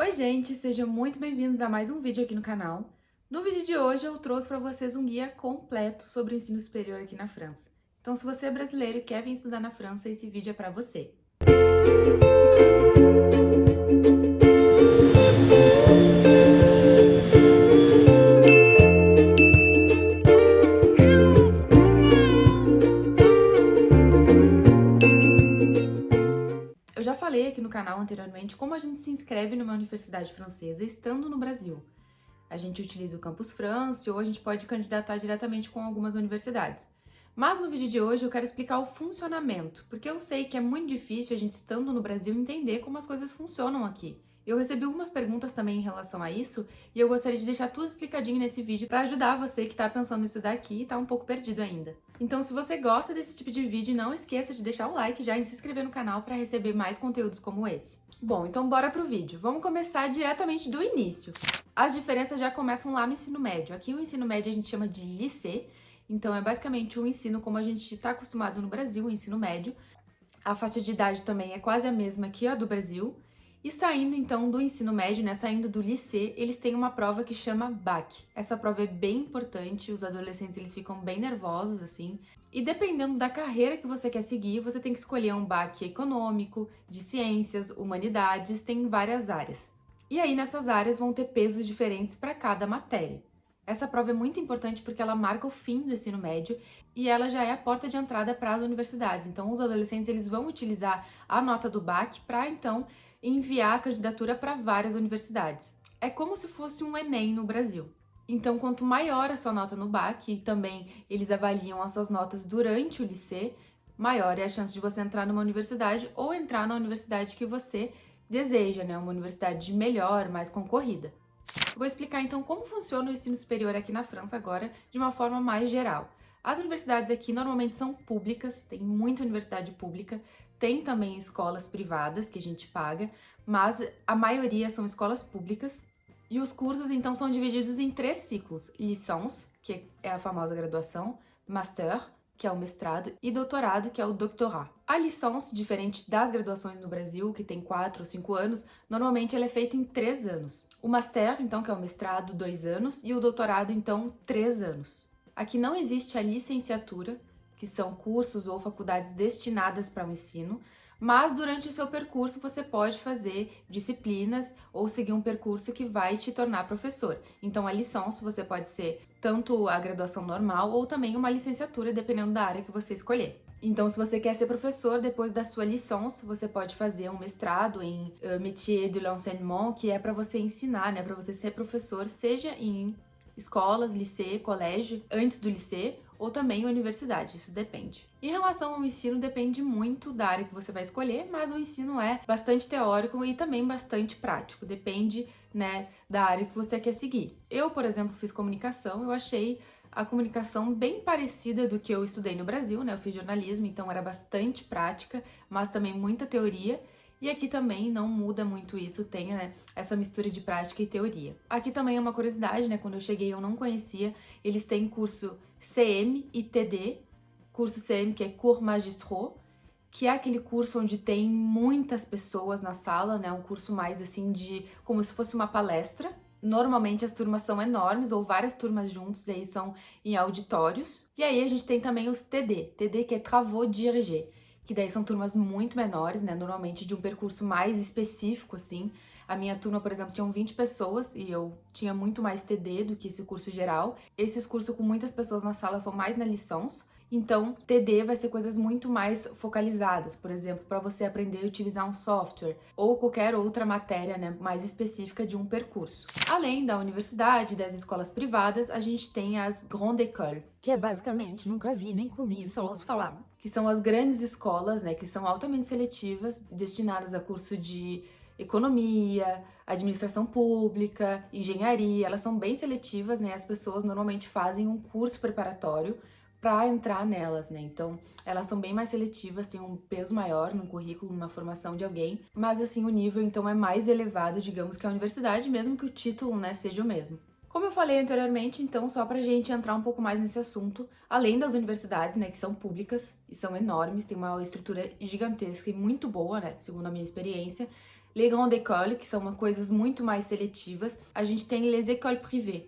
Oi gente, sejam muito bem-vindos a mais um vídeo aqui no canal. No vídeo de hoje eu trouxe para vocês um guia completo sobre o ensino superior aqui na França. Então se você é brasileiro e quer vir estudar na França, esse vídeo é para você. Eu já falei aqui no canal anteriormente como a gente se inscreve numa universidade francesa estando no Brasil. A gente utiliza o Campus France ou a gente pode candidatar diretamente com algumas universidades. Mas no vídeo de hoje eu quero explicar o funcionamento, porque eu sei que é muito difícil a gente estando no Brasil entender como as coisas funcionam aqui. Eu recebi algumas perguntas também em relação a isso e eu gostaria de deixar tudo explicadinho nesse vídeo para ajudar você que está pensando em estudar aqui e está um pouco perdido ainda. Então, se você gosta desse tipo de vídeo, não esqueça de deixar o like já e se inscrever no canal para receber mais conteúdos como esse. Bom, então bora pro vídeo. Vamos começar diretamente do início. As diferenças já começam lá no ensino médio. Aqui o ensino médio a gente chama de lycée, então é basicamente um ensino como a gente está acostumado no Brasil, o ensino médio. A faixa de idade também é quase a mesma que a do Brasil. E saindo então do ensino médio, né, saindo do lycée, eles têm uma prova que chama BAC. Essa prova é bem importante, os adolescentes eles ficam bem nervosos assim. E dependendo da carreira que você quer seguir, você tem que escolher um BAC econômico, de ciências, humanidades, tem várias áreas. E aí nessas áreas vão ter pesos diferentes para cada matéria. Essa prova é muito importante porque ela marca o fim do ensino médio e ela já é a porta de entrada para as universidades. Então os adolescentes eles vão utilizar a nota do BAC para então enviar a candidatura para várias universidades. É como se fosse um Enem no Brasil. Então, quanto maior a sua nota no BAC, e também eles avaliam as suas notas durante o lycée, maior é a chance de você entrar numa universidade ou entrar na universidade que você deseja, né? Uma universidade melhor, mais concorrida. Vou explicar então como funciona o ensino superior aqui na França agora, de uma forma mais geral. As universidades aqui normalmente são públicas, tem muita universidade pública, tem também escolas privadas que a gente paga, mas a maioria são escolas públicas. E os cursos então são divididos em 3 ciclos: licence, que é a famosa graduação, master, que é o mestrado, e doutorado, que é o doctorat. A licence, diferente das graduações no Brasil, que tem 4 ou 5 anos, normalmente ela é feita em 3 anos. O master, então, que é o mestrado, 2 anos, e o doutorado, então, 3 anos. Aqui não existe a licenciatura, que são cursos ou faculdades destinadas para o ensino, mas durante o seu percurso você pode fazer disciplinas ou seguir um percurso que vai te tornar professor. Então a licence você pode ser tanto a graduação normal ou também uma licenciatura, dependendo da área que você escolher. Então, se você quer ser professor, depois da sua licence, você pode fazer um mestrado em métier de l'enseignement, que é para você ensinar, né, para você ser professor, seja em escolas, lycée, colégio, antes do lycée, ou também universidade, isso depende. Em relação ao ensino, depende muito da área que você vai escolher, mas o ensino é bastante teórico e também bastante prático, depende, né, da área que você quer seguir. Eu, por exemplo, fiz comunicação, eu achei a comunicação bem parecida do que eu estudei no Brasil, né, eu fiz jornalismo, então era bastante prática, mas também muita teoria. E aqui também não muda muito isso, tem, né, essa mistura de prática e teoria. Aqui também é uma curiosidade, né, quando eu cheguei eu não conhecia, eles têm curso CM e TD, curso CM que é Cours Magistraux, que é aquele curso onde tem muitas pessoas na sala, né, um curso mais assim de, como se fosse uma palestra. Normalmente as turmas são enormes, ou várias turmas juntas, e aí são em auditórios. E aí a gente tem também os TD que é Travaux Dirigés, que daí são turmas muito menores, né, normalmente de um percurso mais específico, assim. A minha turma, por exemplo, tinham 20 pessoas e eu tinha muito mais TD do que esse curso geral. Esses cursos com muitas pessoas na sala são mais na licence. Então, TD vai ser coisas muito mais focalizadas, por exemplo, para você aprender a utilizar um software ou qualquer outra matéria, né, mais específica de um percurso. Além da universidade, das escolas privadas, a gente tem as Grandes Écoles, que é basicamente nunca vi nem comi, só ouço falar. Que são as grandes escolas, né, que são altamente seletivas, destinadas a curso de economia, administração pública, engenharia. Elas são bem seletivas, né, as pessoas normalmente fazem um curso preparatório para entrar nelas, né? Então, elas são bem mais seletivas, têm um peso maior no currículo, numa formação de alguém, mas assim, o nível então é mais elevado, digamos, que a universidade, mesmo que o título, né, seja o mesmo. Como eu falei anteriormente, então, só pra gente entrar um pouco mais nesse assunto, além das universidades, né, que são públicas e são enormes, tem uma estrutura gigantesca e muito boa, né, segundo a minha experiência, les grandes écoles, que são coisas muito mais seletivas. A gente tem les écoles privées,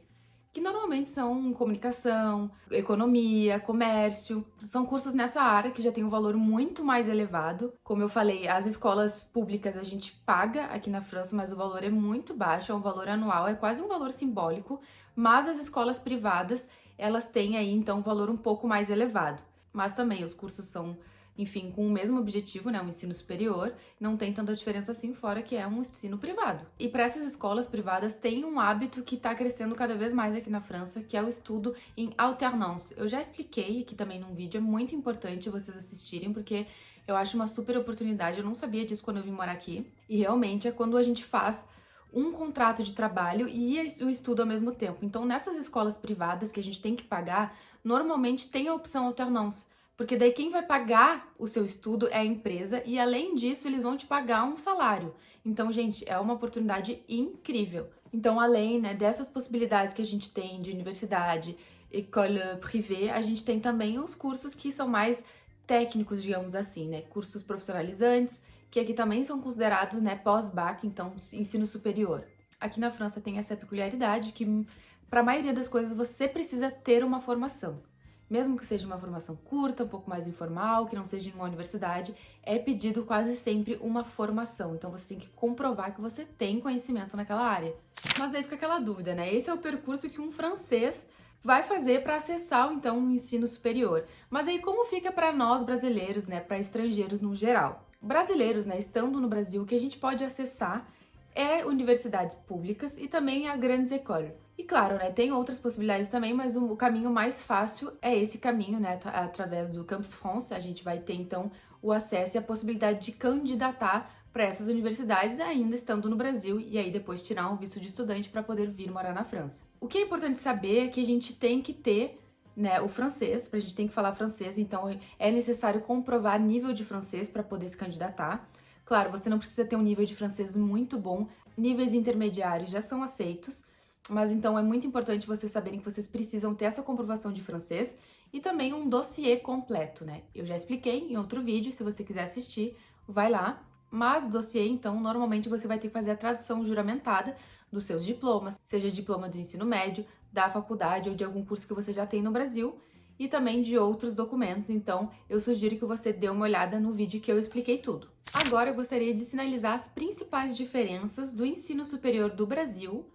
que normalmente são comunicação, economia, comércio. São cursos nessa área que já tem um valor muito mais elevado. Como eu falei, as escolas públicas a gente paga aqui na França, mas o valor é muito baixo, é um valor anual, é quase um valor simbólico. Mas as escolas privadas, elas têm aí então um valor um pouco mais elevado. Mas também os cursos são, enfim, com o mesmo objetivo, né, o ensino superior, não tem tanta diferença assim, fora que é um ensino privado. E para essas escolas privadas tem um hábito que está crescendo cada vez mais aqui na França, que é o estudo em alternance. Eu já expliquei aqui também num vídeo, é muito importante vocês assistirem, porque eu acho uma super oportunidade, eu não sabia disso quando eu vim morar aqui, e realmente é quando a gente faz um contrato de trabalho e o estudo ao mesmo tempo. Então, nessas escolas privadas que a gente tem que pagar, normalmente tem a opção alternance, porque daí quem vai pagar o seu estudo é a empresa e, além disso, eles vão te pagar um salário. Então, gente, é uma oportunidade incrível. Então, além, né, dessas possibilidades que a gente tem de universidade, école privée, a gente tem também os cursos que são mais técnicos, digamos assim, né? Cursos profissionalizantes, que aqui também são considerados, né, pós-bac, então ensino superior. Aqui na França tem essa peculiaridade que, para a maioria das coisas, você precisa ter uma formação. Mesmo que seja uma formação curta, um pouco mais informal, que não seja em uma universidade, é pedido quase sempre uma formação. Então você tem que comprovar que você tem conhecimento naquela área. Mas aí fica aquela dúvida, né? Esse é o percurso que um francês vai fazer para acessar então um ensino superior. Mas aí como fica para nós brasileiros, né, para estrangeiros no geral? Brasileiros, né, estando no Brasil, o que a gente pode acessar é universidades públicas e também as grandes écoles. E claro, né, tem outras possibilidades também, mas o caminho mais fácil é esse caminho, né, através do Campus France. A gente vai ter então o acesso e a possibilidade de candidatar para essas universidades ainda estando no Brasil e aí depois tirar um visto de estudante para poder vir morar na França. O que é importante saber é que a gente tem que ter, né, o francês, a gente tem que falar francês, então é necessário comprovar nível de francês para poder se candidatar. Claro, você não precisa ter um nível de francês muito bom, níveis intermediários já são aceitos, mas então é muito importante vocês saberem que vocês precisam ter essa comprovação de francês e também um dossiê completo, né? Eu já expliquei em outro vídeo, se você quiser assistir, vai lá. Mas o dossiê, então, normalmente você vai ter que fazer a tradução juramentada dos seus diplomas, seja diploma do ensino médio, da faculdade ou de algum curso que você já tem no Brasil, e também de outros documentos. Então, eu sugiro que você dê uma olhada no vídeo que eu expliquei tudo. Agora, eu gostaria de sinalizar as principais diferenças do ensino superior do Brasil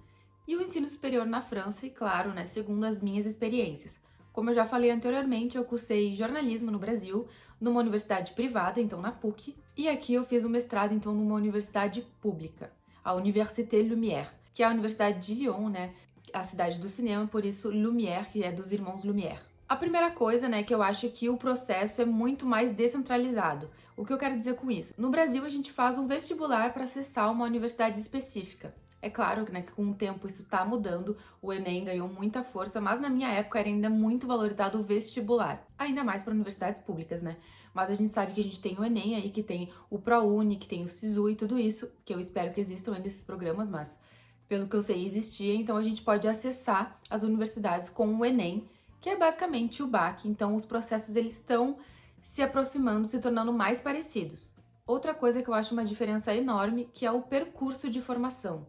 e o ensino superior na França, e claro, né, segundo as minhas experiências. Como eu já falei anteriormente, eu cursei jornalismo no Brasil, numa universidade privada, então na PUC, e aqui eu fiz um mestrado, então, numa universidade pública, a Université Lumière, que é a Universidade de Lyon, né, a cidade do cinema, por isso Lumière, que é dos irmãos Lumière. A primeira coisa, né, que eu acho que o processo é muito mais descentralizado. O que eu quero dizer com isso? No Brasil, a gente faz um vestibular para acessar uma universidade específica. É claro, né, que com o tempo isso está mudando, o Enem ganhou muita força, mas na minha época era ainda muito valorizado o vestibular, ainda mais para universidades públicas, né? Mas a gente sabe que a gente tem o Enem aí, que tem o ProUni, que tem o SISU e tudo isso, que eu espero que existam ainda esses programas, mas pelo que eu sei existia, então a gente pode acessar as universidades com o Enem, que é basicamente o BAC, então os processos eles estão se aproximando, se tornando mais parecidos. Outra coisa que eu acho uma diferença enorme, que é o percurso de formação.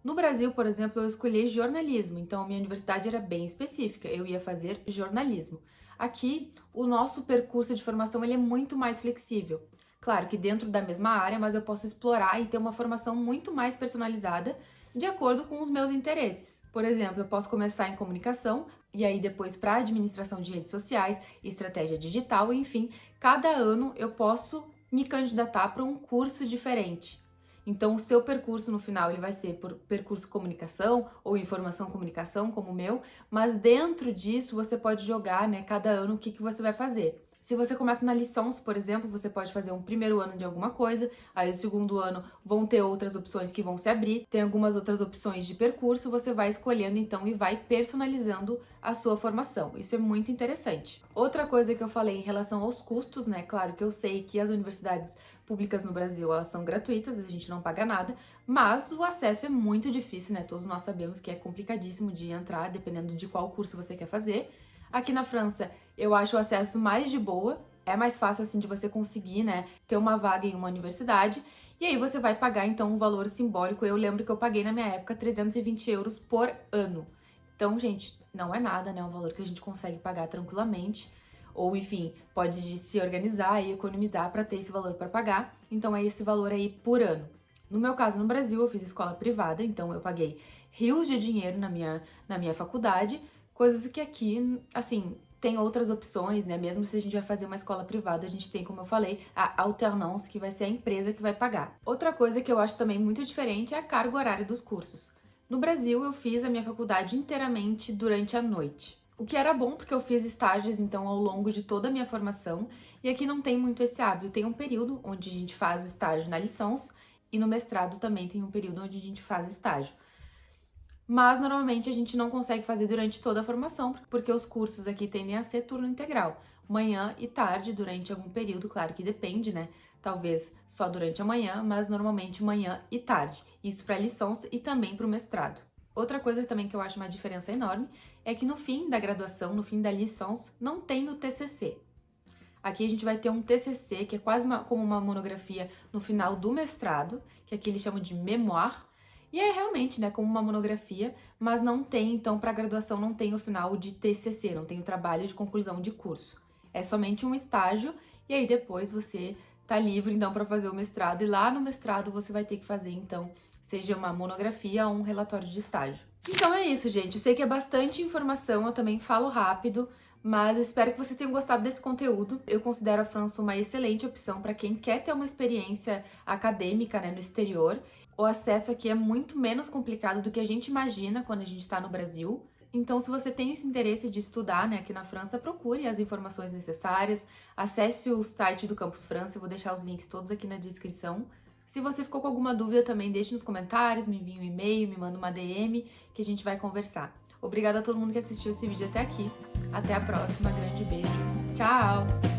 No Brasil, por exemplo, eu escolhi jornalismo, então a minha universidade era bem específica, eu ia fazer jornalismo. Aqui, o nosso percurso de formação ele é muito mais flexível. Claro que dentro da mesma área, mas eu posso explorar e ter uma formação muito mais personalizada de acordo com os meus interesses. Por exemplo, eu posso começar em comunicação e aí depois para administração de redes sociais, estratégia digital, enfim, cada ano eu posso me candidatar para um curso diferente. Então, o seu percurso no final ele vai ser por percurso comunicação ou informação comunicação, como o meu, mas dentro disso você pode jogar, né, cada ano o que você vai fazer. Se você começa na licence, por exemplo, você pode fazer um primeiro ano de alguma coisa, aí o segundo ano vão ter outras opções que vão se abrir, tem algumas outras opções de percurso, você vai escolhendo então e vai personalizando a sua formação. Isso é muito interessante. Outra coisa que eu falei em relação aos custos, né? Claro que eu sei que as universidades públicas no Brasil, elas são gratuitas, a gente não paga nada, mas o acesso é muito difícil, né? Todos nós sabemos que é complicadíssimo de entrar, dependendo de qual curso você quer fazer. Aqui na França, eu acho o acesso mais de boa, é mais fácil assim de você conseguir, né, ter uma vaga em uma universidade. E aí você vai pagar, então, um valor simbólico. Eu lembro que eu paguei na minha época 320 euros por ano. Então, gente, não é nada, né? É um valor que a gente consegue pagar tranquilamente. Ou, enfim, pode se organizar e economizar para ter esse valor para pagar. Então, é esse valor aí por ano. No meu caso, no Brasil, eu fiz escola privada, então eu paguei rios de dinheiro na minha faculdade, coisas que aqui, assim, tem outras opções, né? Mesmo se a gente vai fazer uma escola privada, a gente tem, como eu falei, a alternance, que vai ser a empresa que vai pagar. Outra coisa que eu acho também muito diferente é a carga horária dos cursos. No Brasil, eu fiz a minha faculdade inteiramente durante a noite. O que era bom, porque eu fiz estágios, então, ao longo de toda a minha formação, e aqui não tem muito esse hábito. Tem um período onde a gente faz o estágio na licença, e no mestrado também tem um período onde a gente faz estágio. Mas normalmente a gente não consegue fazer durante toda a formação, porque os cursos aqui tendem a ser turno integral, manhã e tarde durante algum período, claro que depende, né? Talvez só durante a manhã, mas normalmente manhã e tarde. Isso para licença e também para o mestrado. Outra coisa também que eu acho uma diferença enorme é que no fim da graduação, no fim da licença, não tem o TCC. Aqui a gente vai ter um TCC, que é quase como uma monografia no final do mestrado, que aqui eles chamam de mémoire, e é realmente, né, como uma monografia, mas não tem, então, para graduação não tem o final de TCC, não tem o trabalho de conclusão de curso. É somente um estágio, e aí depois você tá livre, então, para fazer o mestrado, e lá no mestrado você vai ter que fazer, então, seja uma monografia ou um relatório de estágio. Então é isso, gente. Eu sei que é bastante informação, eu também falo rápido, mas espero que vocês tenham gostado desse conteúdo. Eu considero a França uma excelente opção para quem quer ter uma experiência acadêmica, né, no exterior. O acesso aqui é muito menos complicado do que a gente imagina quando a gente está no Brasil. Então, se você tem esse interesse de estudar, né, aqui na França, procure as informações necessárias, acesse o site do Campus França, eu vou deixar os links todos aqui na descrição. Se você ficou com alguma dúvida também, deixe nos comentários, me envie um e-mail, me manda uma DM, que a gente vai conversar. Obrigada a todo mundo que assistiu esse vídeo até aqui. Até a próxima, grande beijo. Tchau!